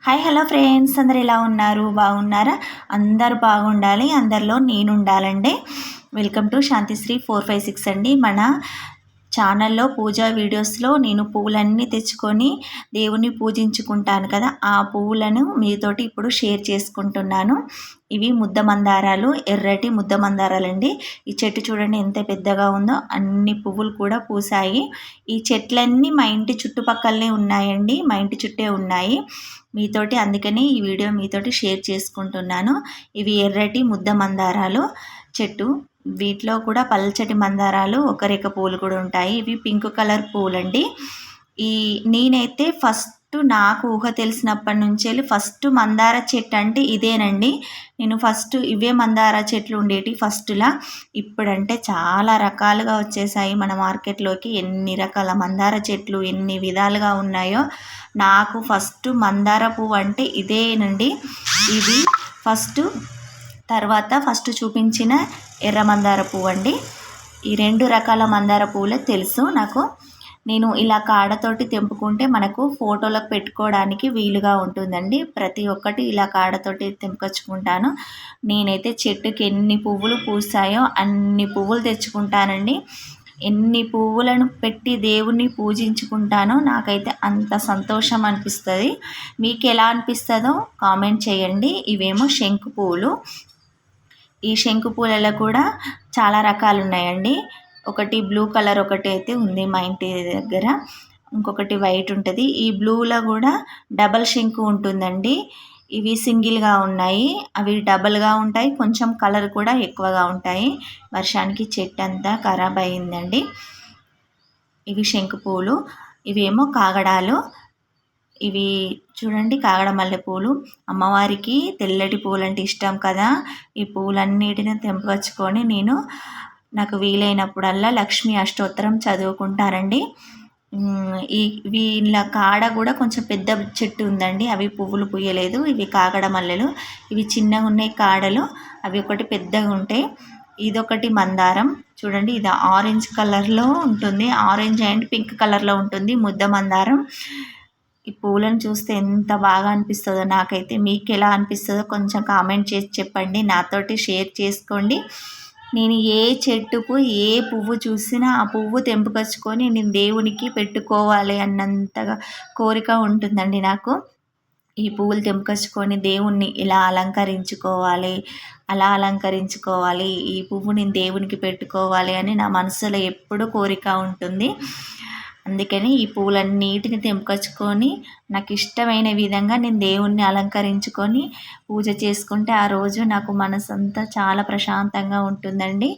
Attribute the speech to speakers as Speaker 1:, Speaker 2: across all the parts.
Speaker 1: Hi hello friends, అందరు ఎలా ఉన్నారు? బాగున్నారా? అందరు బాగుండాలి, అందరిలో నేను ఉండాలండి. వెల్కమ్ టు శాంతిశ్రీ 456 అండి. మన ఛానల్లో పూజా వీడియోస్లో నేను పువ్వులన్నీ తెచ్చుకొని దేవుని పూజించుకుంటాను కదా, ఆ పువ్వులను మీతోటి ఇప్పుడు షేర్ చేసుకుంటున్నాను. ఇవి ముద్ద మందారాలు, ఎర్రటి ముద్ద మందారాలండి. ఈ చెట్టు చూడండి ఎంత పెద్దగా ఉందో, అన్ని పువ్వులు కూడా పూసాయి. ఈ చెట్లన్నీ మా ఇంటి చుట్టుపక్కలనే ఉన్నాయండి, మా ఇంటి చుట్టే ఉన్నాయి మీతోటి. అందుకని ఈ వీడియో మీతోటి షేర్ చేసుకుంటున్నాను. ఇవి ఎర్రటి ముద్ద మందారాలు చెట్టు. వీటిలో కూడా పల్చటి మందారాలు, ఒక రేఖ పూలు కూడా ఉంటాయి. ఇవి పింక్ కలర్ పూలండి. నేనైతే ఫస్ట్ నాకు ఊహ తెలిసినప్పటి నుంచి ఫస్ట్ మందార చెట్టు అంటే ఇదేనండి. నేను ఫస్ట్ ఇవే మందార చెట్లు ఉండేటి ఫస్ట్లా. ఇప్పుడంటే చాలా రకాలుగా వచ్చేసాయి మన మార్కెట్లోకి. ఎన్ని రకాల మందార చెట్లు ఎన్ని విధాలుగా ఉన్నాయో. నాకు ఫస్ట్ మందార పువ్వు అంటే ఇదేనండి. ఇది ఫస్ట్ చూపించిన ఎర్ర మందార పువ్వు అండి. ఈ రెండు రకాల మందార పువ్వులే తెలుసు నాకు. నేను ఇలా కాడతోటి తెంపుకుంటే మనకు ఫోటోలకు పెట్టుకోవడానికి వీలుగా ఉంటుందండి. ప్రతి ఒక్కటి ఇలా కాడతోటి తెంపుకొచ్చుకుంటాను. నేనైతే చెట్టుకి ఎన్ని పువ్వులు పూసాయో అన్ని పువ్వులు తెచ్చుకుంటానండి. ఎన్ని పువ్వులను పెట్టి దేవుణ్ణి పూజించుకుంటానో నాకైతే అంత సంతోషం అనిపిస్తుంది. మీకు ఎలా అనిపిస్తుందో కామెంట్ చేయండి. ఇవేమో శంకు పువ్వులు. ఈ శంకు పూలలో కూడా చాలా రకాలు ఉన్నాయండి. ఒకటి బ్లూ కలర్ ఒకటి అయితే ఉంది మా ఇంటి దగ్గర, ఇంకొకటి వైట్ ఉంటుంది. ఈ బ్లూలో కూడా డబల్ శంకు ఉంటుందండి. ఇవి సింగిల్గా ఉన్నాయి, అవి డబల్గా ఉంటాయి. కొంచెం కలర్ కూడా ఎక్కువగా ఉంటాయి. వర్షానికి చెట్టు అంతా ఖరాబ్ అయిందండి. ఇవి శంకు పూలు. ఇవేమో కాగడాలు. ఇవి చూడండి, కాగడ మల్లె పూలు. అమ్మవారికి తెల్లటి పూలు అంటే ఇష్టం కదా. ఈ పూలన్నిటిని తెంపుకొచ్చుకొని నేను నాకు వీలైనప్పుడల్లా లక్ష్మీ అష్టోత్తరం చదువుకుంటానండి. వీళ్ళ కాడ కూడా కొంచెం పెద్ద చెట్టు ఉందండి, అవి పువ్వులు పూయలేదు. ఇవి కాగడ మల్లెలు. ఇవి చిన్నగా ఉన్నాయి కాడలు, అవి ఒకటి పెద్దగా ఉంటాయి. ఇదొకటి మందారం చూడండి, ఇది ఆరెంజ్ కలర్లో ఉంటుంది. ఆరెంజ్ అండ్ పింక్ కలర్లో ఉంటుంది ముద్ద మందారం. ఈ పూలను చూస్తే ఎంత బాగా అనిపిస్తుందో నాకైతే. మీకు ఎలా అనిపిస్తుందో కొంచెం కామెంట్ చేసి చెప్పండి, నాతోటి షేర్ చేసుకోండి. నేను ఏ చెట్టుకు ఏ పువ్వు చూసినా ఆ పువ్వు తెంపుకొచ్చుకొని నేను దేవునికి పెట్టుకోవాలి అన్నంతగా కోరిక ఉంటుందండి నాకు. ఈ పువ్వులు తెంపుకొచ్చుకొని దేవుణ్ణి ఇలా అలంకరించుకోవాలి, అలా అలంకరించుకోవాలి, ఈ పువ్వు నేను దేవునికి పెట్టుకోవాలి అని నా మనసులో ఎప్పుడూ కోరిక ఉంటుంది. అందుకని ఈ పువ్వులన్నిటిని తెంపుకొచ్చుకొని నాకు ఇష్టమైన విధంగా నేను దేవుణ్ణి అలంకరించుకొని పూజ చేసుకుంటే ఆ రోజు నాకు మనసంతా చాలా ప్రశాంతంగా ఉంటుందండి.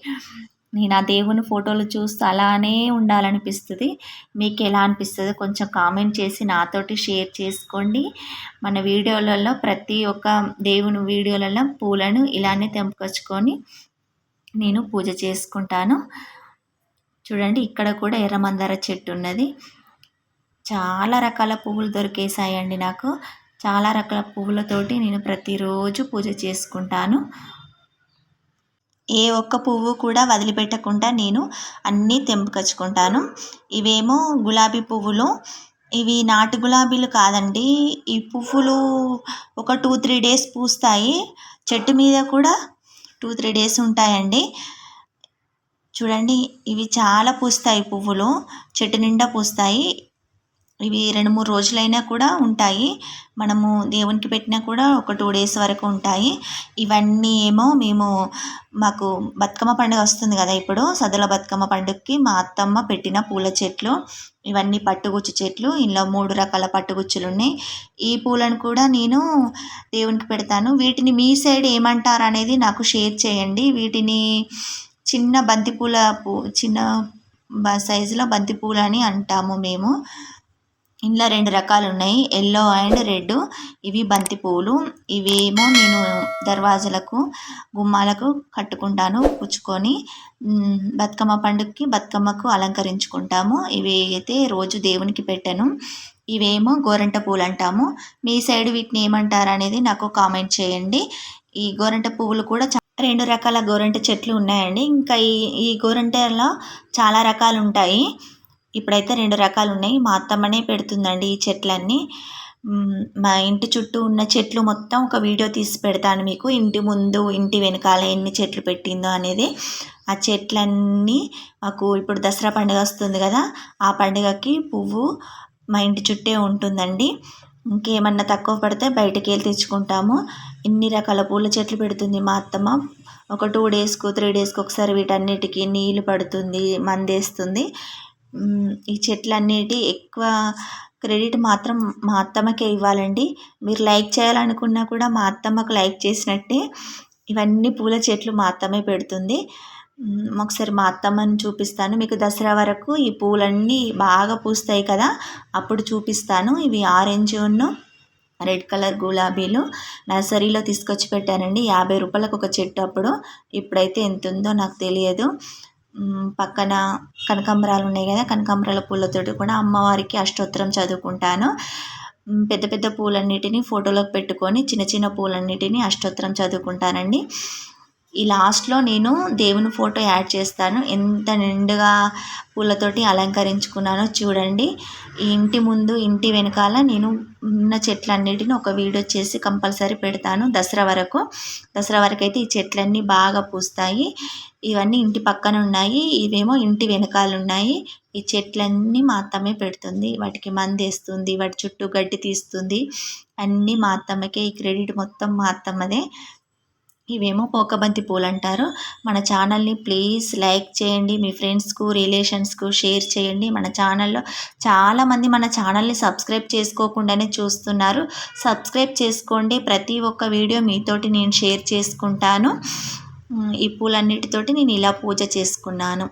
Speaker 1: నేను ఆ దేవుని ఫోటోలు చూస్తూ అలానే ఉండాలనిపిస్తుంది. మీకు ఎలా అనిపిస్తుందో కొంచెం కామెంట్ చేసి నాతోటి షేర్ చేసుకోండి. మన వీడియోలలో ప్రతి ఒక్క దేవుని వీడియోలలో పూలను ఇలానే తెంపుకొచ్చుకొని నేను పూజ చేసుకుంటాను. చూడండి, ఇక్కడ కూడా ఎర్ర మందార చెట్టు ఉన్నది. చాలా రకాల పువ్వులు దొరికేసాయండి నాకు. చాలా రకాల పువ్వులతోటి నేను ప్రతిరోజు పూజ చేసుకుంటాను. ఏ ఒక్క పువ్వు కూడా వదిలిపెట్టకుండా నేను అన్నీ తెంపుకొచ్చుకుంటాను. ఇవేమో గులాబీ పువ్వులు. ఇవి నాటు గులాబీలు కాదండి. ఈ పువ్వులు ఒక 2-3 డేస్ పూస్తాయి. చెట్టు మీద కూడా 2-3 డేస్ ఉంటాయండి. చూడండి, ఇవి చాలా పూస్తాయి పువ్వులు, చెట్టు నిండా పూస్తాయి. ఇవి 2-3 రోజులైనా కూడా ఉంటాయి. మనము దేవునికి పెట్టినా కూడా ఒక 2 డేస్ వరకు ఉంటాయి. ఇవన్నీ ఏమో మాకు బతుకమ్మ పండుగ వస్తుంది కదా, ఇప్పుడు సద్దుల బతుకమ్మ పండుగకి మా అత్తమ్మ పెట్టిన పూల చెట్లు. ఇవన్నీ పట్టుగుచ్చు చెట్లు. ఇందులో 3 రకాల పట్టుగుచ్చులు ఉన్నాయి. ఈ పూలను కూడా నేను దేవునికి పెడతాను. వీటిని మీ సైడ్ ఏమంటారు అనేది నాకు షేర్ చేయండి. వీటిని చిన్న బంతిపూల చిన్న సైజులో బంతిపూలు అని అంటాము మేము. ఇందులో 2 రకాలు ఉన్నాయి, ఎల్లో అండ్ రెడ్. ఇవి బంతి పూలు. ఇవేమో నేను దర్వాజలకు గుమ్మాలకు కట్టుకుంటాను పుచ్చుకొని. బతుకమ్మ పండుగకి బతుకమ్మకు అలంకరించుకుంటాము. ఇవి అయితే రోజు దేవునికి పెట్టను. ఇవేమో గోరంట పూలు అంటాము. మీ సైడ్ వీటిని ఏమంటారు అనేది నాకు కామెంట్ చేయండి. ఈ గోరంట పువ్వులు కూడా 2 రకాల గోరంట చెట్లు ఉన్నాయండి. ఇంకా ఈ గోరంటలో చాలా రకాలు ఉంటాయి. ఇప్పుడైతే 2 రకాలు ఉన్నాయి. మా అత్తమ్మనే పెడుతుందండి ఈ చెట్లన్నీ. మా ఇంటి చుట్టూ ఉన్న చెట్లు మొత్తం ఒక వీడియో తీసి పెడతాను మీకు. ఇంటి ముందు ఇంటి వెనకాల ఎన్ని చెట్లు పెట్టిందో అనేది. ఆ చెట్లన్నీ మాకు ఇప్పుడు దసరా పండుగ వస్తుంది కదా, ఆ పండుగకి పువ్వు మా ఇంటి చుట్టే ఉంటుందండి. ఇంకేమన్నా తక్కువ పడితే బయటకి వెళ్ళి తెచ్చుకుంటాము. ఇన్ని రకాల పూల చెట్లు పెడుతుంది మా అత్తమ్మ. ఒక 2 డేస్కు 3 డేస్కి ఒకసారి వీటన్నిటికీ నీళ్ళు పడుతుంది, మందేస్తుంది. ఈ చెట్లన్నిటి ఎక్కువ క్రెడిట్ మాత్రం మా అత్తమ్మకే ఇవ్వాలండి. మీరు లైక్ చేయాలనుకున్నా కూడా మా అత్తమ్మకు లైక్ చేసినట్టే. ఇవన్నీ పూల చెట్లు మా అత్తమ్మే పెడుతుంది. ఒకసారి మా అత్తమ్మని చూపిస్తాను మీకు. దసరా వరకు ఈ పూలన్నీ బాగా పూస్తాయి కదా, అప్పుడు చూపిస్తాను. ఇవి ఆరెంజ్ రెడ్ కలర్ గులాబీలు నర్సరీలో తీసుకొచ్చి పెట్టానండి. 50 రూపాయలకు ఒక చెట్టు అప్పుడు. ఇప్పుడైతే ఎంత ఉందో నాకు తెలియదు. పక్కన కనకాంబరాలు ఉన్నాయి కదా, కనకాంబరాల పూలతోటి కూడా అమ్మవారికి అష్టోత్తరం చదువుకుంటాను. పెద్ద పెద్ద పూలన్నిటిని ఫోటోలోకి పెట్టుకొని చిన్న చిన్న పూలన్నిటిని అష్టోత్తరం చదువుకుంటానండి. ఈ లాస్ట్లో నేను దేవుని ఫోటో యాడ్ చేస్తాను. ఎంత నిండుగా పూలతోటి అలంకరించుకున్నానో చూడండి. ఈ ఇంటి ముందు ఇంటి వెనకాల నేను ఉన్న చెట్లన్నిటిని ఒక వీడియో చేసి కంపల్సరీ పెడతాను దసరా వరకు. దసరా వరకు అయితే ఈ చెట్లన్నీ బాగా పూస్తాయి. ఇవన్నీ ఇంటి పక్కన ఉన్నాయి, ఇవేమో ఇంటి వెనకాల ఉన్నాయి. ఈ చెట్లన్నీ మా అత్తమ్మే పెడుతుంది. వాటికి మందేస్తుంది, వాటి చుట్టూ గడ్డి తీస్తుంది. అన్నీ మా అత్తమ్మకే. ఈ క్రెడిట్ మొత్తం మా అత్తమ్మదే. ఇవేమో పోకబంతి పూలు అంటారు. మన ఛానల్ని ప్లీజ్ లైక్ చేయండి, మీ ఫ్రెండ్స్కు రిలేషన్స్కు షేర్ చేయండి. మన ఛానల్లో చాలామంది మన ఛానల్ని సబ్స్క్రైబ్ చేసుకోకుండానే చూస్తున్నారు. సబ్స్క్రైబ్ చేసుకోండి. ప్రతి ఒక్క వీడియో మీతోటి నేను షేర్ చేసుకుంటాను. ఈ పూలన్నిటితోటి నేను ఇలా పూజ చేసుకున్నాను.